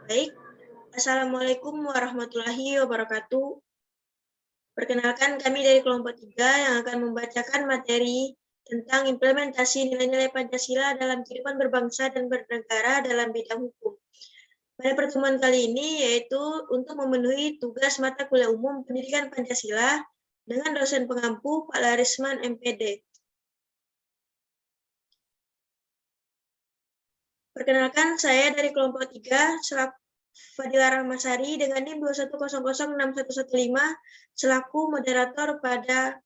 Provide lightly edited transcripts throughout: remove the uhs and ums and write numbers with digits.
Baik, Assalamualaikum warahmatullahi wabarakatuh. Perkenalkan, kami dari kelompok 3 yang akan membacakan materi tentang implementasi nilai-nilai Pancasila dalam kehidupan berbangsa dan bernegara dalam bidang hukum. Pada pertemuan kali ini yaitu untuk memenuhi tugas mata kuliah umum Pendidikan Pancasila dengan dosen pengampu Pak Larisman MPD. Perkenalkan, saya dari kelompok 3 selaku Fadila Rahmasari dengan NIM 210061115 selaku moderator pada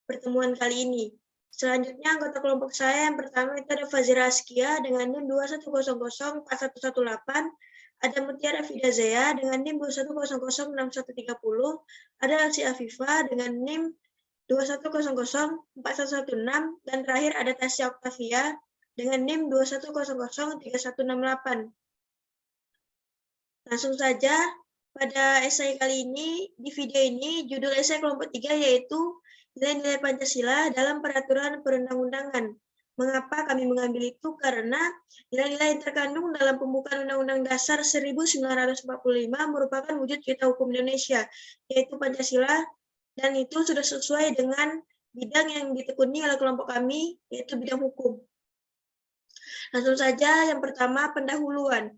pertemuan kali ini. Selanjutnya anggota kelompok saya yang pertama itu ada Fazira Askia dengan NIM 210041118, ada Mutiara Fidazea dengan NIM 210061130, ada Elsi Afifa dengan NIM 210041116, dan terakhir ada Tasya Oktavia dengan NIM 210031168. Langsung saja, pada esai kali ini, di video ini, judul esai kelompok 3 yaitu Nilai-nilai Pancasila dalam Peraturan Perundang-undangan. Mengapa kami mengambil itu? Karena nilai-nilai yang terkandung dalam pembukaan Undang-Undang Dasar 1945 merupakan wujud kita hukum Indonesia, yaitu Pancasila, dan itu sudah sesuai dengan bidang yang ditekuni oleh kelompok kami, yaitu bidang hukum. Langsung saja, yang pertama, pendahuluan.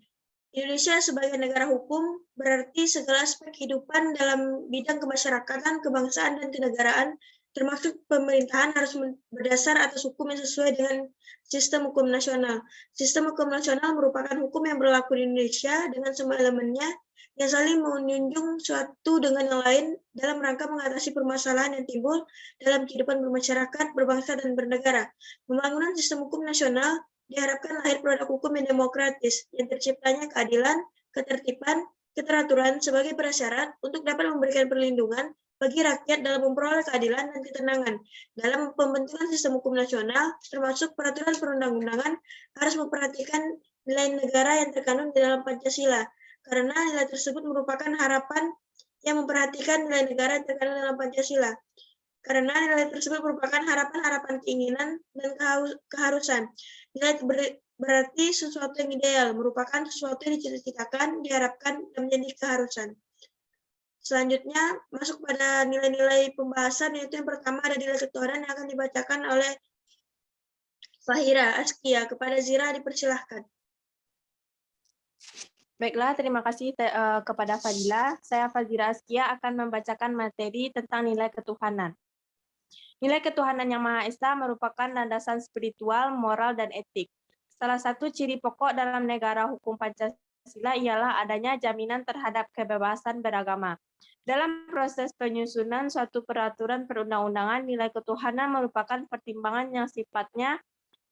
Indonesia sebagai negara hukum berarti segala aspek kehidupan dalam bidang kemasyarakatan, kebangsaan, dan kenegaraan, termasuk pemerintahan harus berdasar atas hukum yang sesuai dengan sistem hukum nasional. Sistem hukum nasional merupakan hukum yang berlaku di Indonesia dengan semua elemennya yang saling menjunjung suatu dengan yang lain dalam rangka mengatasi permasalahan yang timbul dalam kehidupan bermasyarakat, berbangsa, dan bernegara. Pembangunan sistem hukum nasional diharapkan lahir produk hukum yang demokratis, yang terciptanya keadilan, ketertiban, keteraturan sebagai prasyarat untuk dapat memberikan perlindungan bagi rakyat dalam memperoleh keadilan dan ketenangan. Dalam pembentukan sistem hukum nasional, termasuk peraturan perundang-undangan, harus memperhatikan nilai negara yang terkandung di dalam Pancasila, karena nilai tersebut merupakan harapan yang memperhatikan nilai negara yang terkandung dalam Pancasila. Karena nilai tersebut merupakan harapan-harapan keinginan dan keharusan. Nilai berarti sesuatu yang ideal, merupakan sesuatu yang dicita-citakan, diharapkan, dan menjadi keharusan. Selanjutnya, masuk pada nilai-nilai pembahasan, yaitu yang pertama ada nilai ketuhanan yang akan dibacakan oleh Fahira Askia. Kepada Zira dipersilahkan. Baiklah, terima kasih kepada Fadila. Saya Fazira Askia akan membacakan materi tentang nilai ketuhanan. Nilai ketuhanan yang Maha Esa merupakan landasan spiritual, moral, dan etik. Salah satu ciri pokok dalam negara hukum Pancasila ialah adanya jaminan terhadap kebebasan beragama. Dalam proses penyusunan suatu peraturan perundang-undangan, nilai ketuhanan merupakan pertimbangan yang sifatnya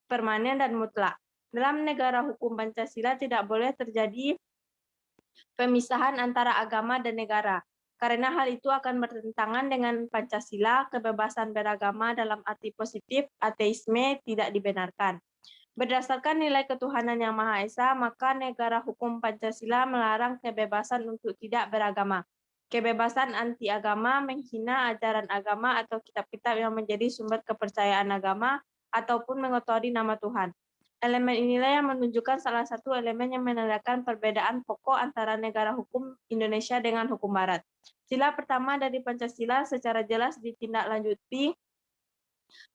permanen dan mutlak. Dalam negara hukum Pancasila tidak boleh terjadi pemisahan antara agama dan negara. Karena hal itu akan bertentangan dengan Pancasila, kebebasan beragama dalam arti positif, ateisme tidak dibenarkan. Berdasarkan nilai ketuhanan yang Maha Esa, maka negara hukum Pancasila melarang kebebasan untuk tidak beragama. Kebebasan anti-agama, menghina ajaran agama atau kitab-kitab yang menjadi sumber kepercayaan agama, ataupun mengotori nama Tuhan. Elemen inilah yang menunjukkan salah satu elemen yang menandakan perbedaan pokok antara negara hukum Indonesia dengan hukum Barat. Sila pertama dari Pancasila secara jelas ditindaklanjuti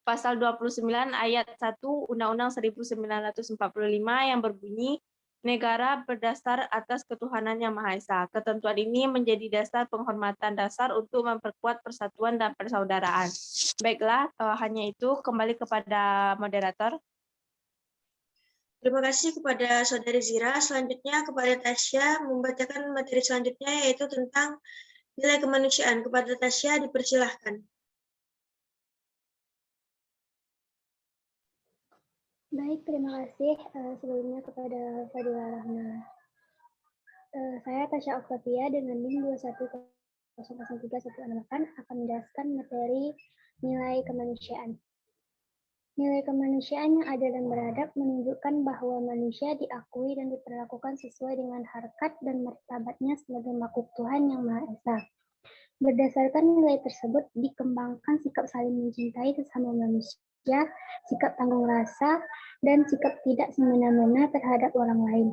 Pasal 29 ayat 1 Undang-Undang 1945 yang berbunyi, negara berdasar atas ketuhanan yang Maha Esa. Ketentuan ini menjadi dasar penghormatan dasar untuk memperkuat persatuan dan persaudaraan. Baiklah, hanya itu. Kembali kepada moderator. Terima kasih kepada Saudari Zira. Selanjutnya kepada Tasya membacakan materi selanjutnya yaitu tentang nilai kemanusiaan. Kepada Tasya dipersilahkan. Baik, terima kasih sebelumnya kepada Fadila Rahma. Saya Tasya Oktavia dengan NIM 210031168 akan menjelaskan materi nilai kemanusiaan. Nilai kemanusiaan yang adil dan beradab menunjukkan bahwa manusia diakui dan diperlakukan sesuai dengan harkat dan martabatnya sebagai makhluk Tuhan yang Maha Esa. Berdasarkan nilai tersebut dikembangkan sikap saling mencintai sesama manusia, sikap tanggung rasa, dan sikap tidak semena-mena terhadap orang lain.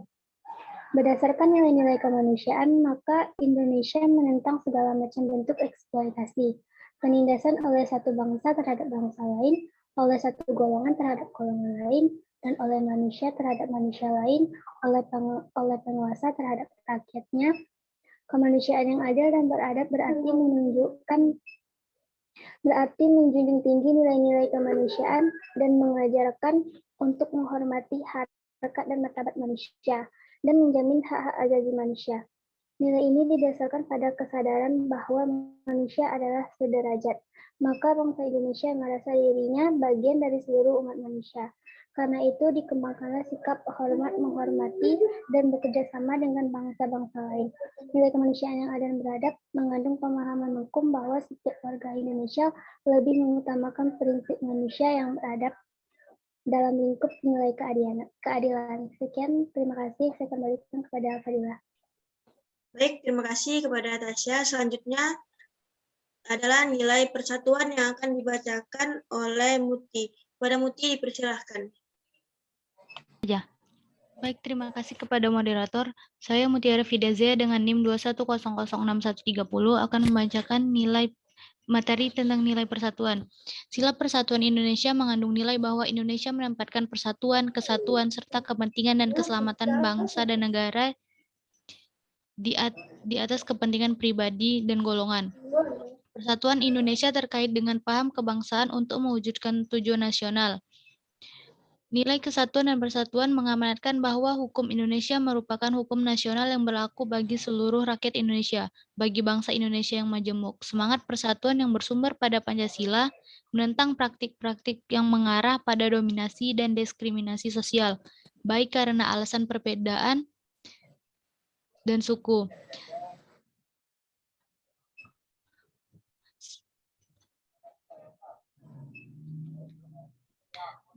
Berdasarkan nilai-nilai kemanusiaan, maka Indonesia menentang segala macam bentuk eksploitasi, penindasan oleh satu bangsa terhadap bangsa lain, oleh satu golongan terhadap golongan lain, dan oleh manusia terhadap manusia lain, oleh penguasa terhadap rakyatnya. Kemanusiaan yang adil dan beradab berarti menjunjung tinggi nilai-nilai kemanusiaan dan mengajarkan untuk menghormati harkat dan martabat manusia dan menjamin hak-hak asasi manusia. Nilai ini didasarkan pada kesadaran bahwa manusia adalah sederajat, maka bangsa Indonesia merasa dirinya bagian dari seluruh umat manusia. Karena itu dikembangkanlah sikap hormat menghormati dan bekerja sama dengan bangsa-bangsa lain. Nilai kemanusiaan yang adil dan beradab mengandung pemahaman hukum bahwa setiap warga Indonesia lebih mengutamakan prinsip manusia yang beradab dalam lingkup nilai keadilan. Sekian, terima kasih. Saya kembalikan kepada Fadila. Baik, terima kasih kepada Tasya. Selanjutnya adalah nilai persatuan yang akan dibacakan oleh Muti. Kepada Muti dipersilahkan. Baik, terima kasih kepada moderator. Saya Mutiara Fidazia dengan NIM 21006130 akan membacakan nilai materi tentang nilai persatuan. Sila Persatuan Indonesia mengandung nilai bahwa Indonesia menempatkan persatuan, kesatuan, serta kepentingan dan keselamatan bangsa dan negara di atas kepentingan pribadi dan golongan. Persatuan Indonesia terkait dengan paham kebangsaan untuk mewujudkan tujuan nasional. Nilai kesatuan dan persatuan mengamanatkan bahwa hukum Indonesia merupakan hukum nasional yang berlaku bagi seluruh rakyat Indonesia, bagi bangsa Indonesia yang majemuk. Semangat persatuan yang bersumber pada Pancasila menentang praktik-praktik yang mengarah pada dominasi dan diskriminasi sosial, baik karena alasan perbedaan dan suku.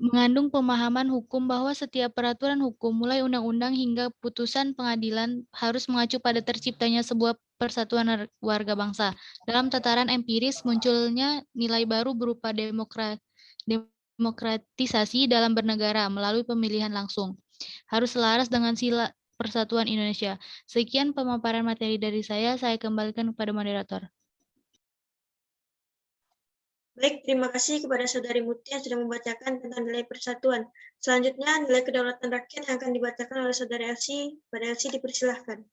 Mengandung pemahaman hukum bahwa setiap peraturan hukum, mulai undang-undang hingga putusan pengadilan, harus mengacu pada terciptanya sebuah persatuan warga bangsa. Dalam tataran empiris, munculnya nilai baru berupa demokratisasi dalam bernegara melalui pemilihan langsung. Harus selaras dengan sila persatuan Indonesia. Sekian pemaparan materi dari saya kembalikan kepada moderator. Baik, terima kasih kepada Saudari Muti yang sudah membacakan tentang nilai persatuan. Selanjutnya, nilai kedaulatan rakyat yang akan dibacakan oleh Saudari Elsie. Pada Elsie dipersilahkan.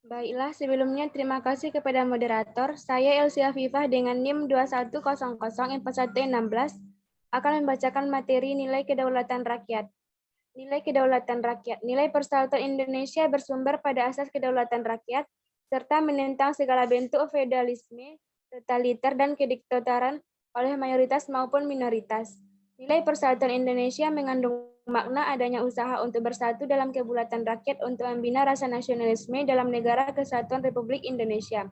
Baiklah, sebelumnya terima kasih kepada moderator. Saya Elsie Afifah dengan NIM 21004116 akan membacakan materi nilai kedaulatan rakyat. Nilai kedaulatan rakyat. Nilai persatuan Indonesia bersumber pada asas kedaulatan rakyat, serta menentang segala bentuk feodalisme, totaliter, dan kediktatoran oleh mayoritas maupun minoritas. Nilai persatuan Indonesia mengandung makna adanya usaha untuk bersatu dalam kebulatan rakyat untuk membina rasa nasionalisme dalam negara kesatuan Republik Indonesia.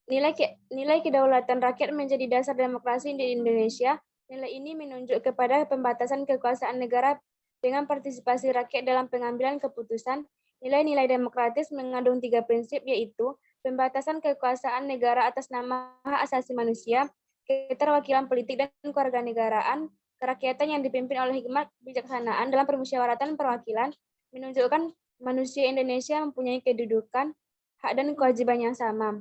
Nilai kedaulatan rakyat menjadi dasar demokrasi di Indonesia. Nilai ini menunjuk kepada pembatasan kekuasaan negara dengan partisipasi rakyat dalam pengambilan keputusan. Nilai-nilai demokratis mengandung 3 prinsip, yaitu pembatasan kekuasaan negara atas nama hak asasi manusia, keterwakilan politik dan kewarganegaraan, kerakyatan yang dipimpin oleh hikmat kebijaksanaan dalam permusyawaratan perwakilan, menunjukkan manusia Indonesia mempunyai kedudukan, hak dan kewajiban yang sama.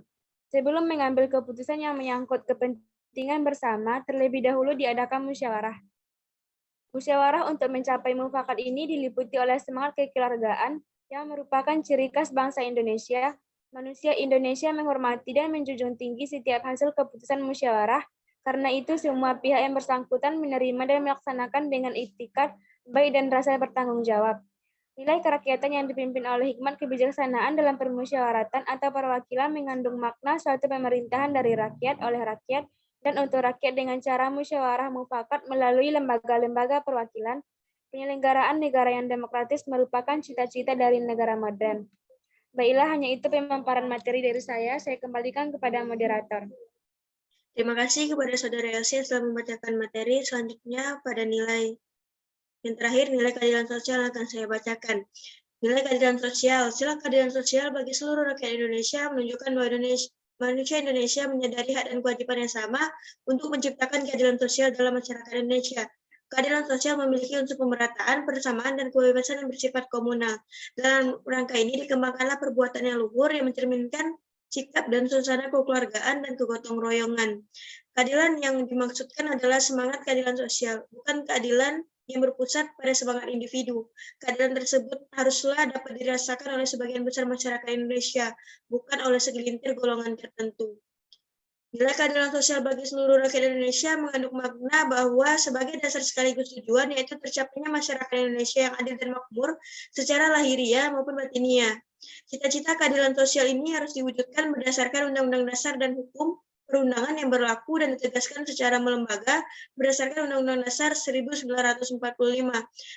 Sebelum mengambil keputusan yang menyangkut kepentingan bersama, terlebih dahulu diadakan musyawarah. Musyawarah untuk mencapai mufakat ini diliputi oleh semangat kekeluargaan yang merupakan ciri khas bangsa Indonesia. Manusia Indonesia menghormati dan menjunjung tinggi setiap hasil keputusan musyawarah. Karena itu, semua pihak yang bersangkutan menerima dan melaksanakan dengan itikad baik dan rasa bertanggung jawab. Nilai kerakyatan yang dipimpin oleh hikmat kebijaksanaan dalam permusyawaratan atau perwakilan mengandung makna suatu pemerintahan dari rakyat, oleh rakyat, dan untuk rakyat dengan cara musyawarah mufakat melalui lembaga-lembaga perwakilan. Penyelenggaraan negara yang demokratis merupakan cita-cita dari negara modern. Baiklah, hanya itu pemaparan materi dari saya kembalikan kepada moderator. Terima kasih kepada Saudara Elsie yang telah membacakan materi. Selanjutnya pada nilai yang terakhir, nilai keadilan sosial yang akan saya bacakan. Nilai keadilan sosial. Sila keadilan sosial bagi seluruh rakyat Indonesia menunjukkan bahwa manusia Indonesia menyadari hak dan kewajiban yang sama untuk menciptakan keadilan sosial dalam masyarakat Indonesia. Keadilan sosial memiliki unsur pemerataan, persamaan, dan kebebasan yang bersifat komunal. Dalam rangka ini dikembangkanlah perbuatan yang luhur yang mencerminkan sikap dan suasana kekeluargaan dan kegotong royongan. Keadilan yang dimaksudkan adalah semangat keadilan sosial, bukan keadilan yang berpusat pada semangat individu. Keadilan tersebut haruslah dapat dirasakan oleh sebagian besar masyarakat Indonesia, bukan oleh segelintir golongan tertentu. Nilai keadilan sosial bagi seluruh rakyat Indonesia mengandung makna bahwa sebagai dasar sekaligus tujuan yaitu tercapainya masyarakat Indonesia yang adil dan makmur secara lahiriah maupun batiniah. Cita-cita keadilan sosial ini harus diwujudkan berdasarkan Undang-Undang Dasar dan hukum perundangan yang berlaku dan ditegaskan secara melembaga berdasarkan Undang-Undang Dasar 1945.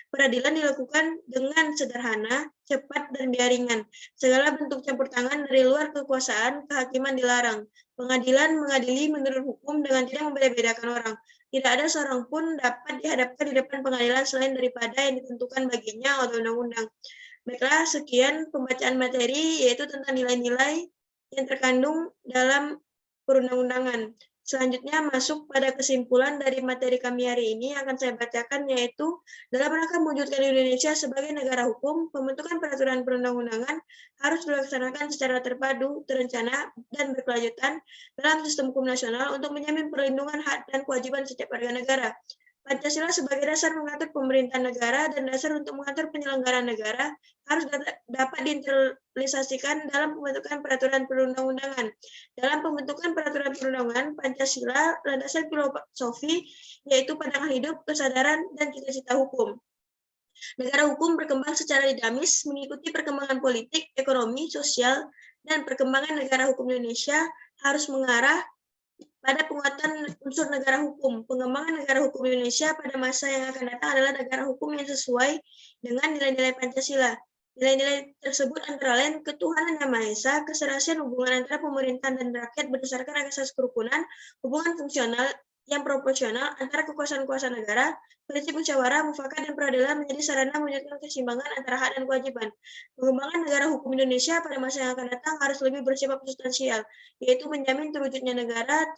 Peradilan dilakukan dengan sederhana, cepat, dan biaya ringan. Segala bentuk campur tangan dari luar kekuasaan kehakiman dilarang. Pengadilan mengadili menurut hukum dengan tidak membeda-bedakan orang. Tidak ada seorang pun dapat dihadapkan di depan pengadilan selain daripada yang ditentukan baginya oleh undang-undang. Baiklah, sekian pembacaan materi yaitu tentang nilai-nilai yang terkandung dalam perundang-undangan. Selanjutnya masuk pada kesimpulan dari materi kami hari ini yang akan saya bacakan, yaitu dalam rangka mewujudkan Indonesia sebagai negara hukum, pembentukan peraturan perundang-undangan harus dilaksanakan secara terpadu, terencana, dan berkelanjutan dalam sistem hukum nasional untuk menjamin perlindungan hak dan kewajiban setiap warga negara. Pancasila sebagai dasar mengatur pemerintahan negara dan dasar untuk mengatur penyelenggaraan negara harus dapat diinternalisasikan dalam pembentukan peraturan perundang-undangan. Dalam pembentukan peraturan perundang-undangan, Pancasila landasan filosofi yaitu pandangan hidup, kesadaran, dan cita-cita hukum. Negara hukum berkembang secara dinamis mengikuti perkembangan politik, ekonomi, sosial, dan perkembangan negara hukum Indonesia harus mengarah pada penguatan unsur negara hukum. Pengembangan negara hukum Indonesia pada masa yang akan datang adalah negara hukum yang sesuai dengan nilai-nilai Pancasila. Nilai-nilai tersebut antara lain ketuhanan yang Maha Esa, keserasian hubungan antara pemerintahan dan rakyat berdasarkan asas kerukunan, hubungan fungsional yang proporsional antara kekuasaan-kekuasaan negara, prinsip musyawarah, mufakat, dan peradilan menjadi sarana mewujudkan keseimbangan antara hak dan kewajiban. Pengembangan negara hukum Indonesia pada masa yang akan datang harus lebih bersifat substansial, yaitu menjamin terwujudnya negara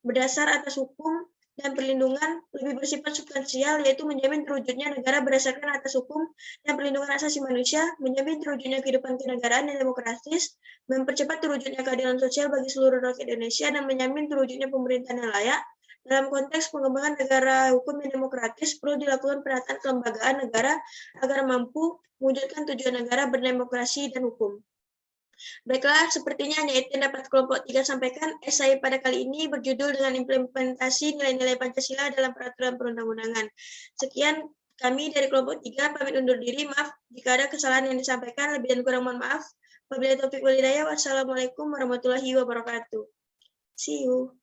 berdasar atas hukum dan perlindungan, lebih bersifat substansial, yaitu menjamin terwujudnya negara berdasarkan atas hukum dan perlindungan asasi manusia, menjamin terwujudnya kehidupan kenegaraan yang demokratis, mempercepat terwujudnya keadilan sosial bagi seluruh rakyat Indonesia, dan menjamin terwujudnya pemerintahan yang layak. Dalam konteks pengembangan negara hukum yang demokratis, perlu dilakukan penataan kelembagaan negara agar mampu mewujudkan tujuan negara berdemokrasi dan hukum. Baiklah, sepertinya hanya itu yang dapat kelompok 3 sampaikan. Esai pada kali ini berjudul dengan implementasi nilai-nilai Pancasila dalam peraturan perundang-undangan. Sekian kami dari kelompok 3 pamit undur diri. Maaf jika ada kesalahan yang disampaikan, lebih dan kurang mohon maaf. Wabillahi taufiq wal hidayah. Wassalamualaikum warahmatullahi wabarakatuh. See you.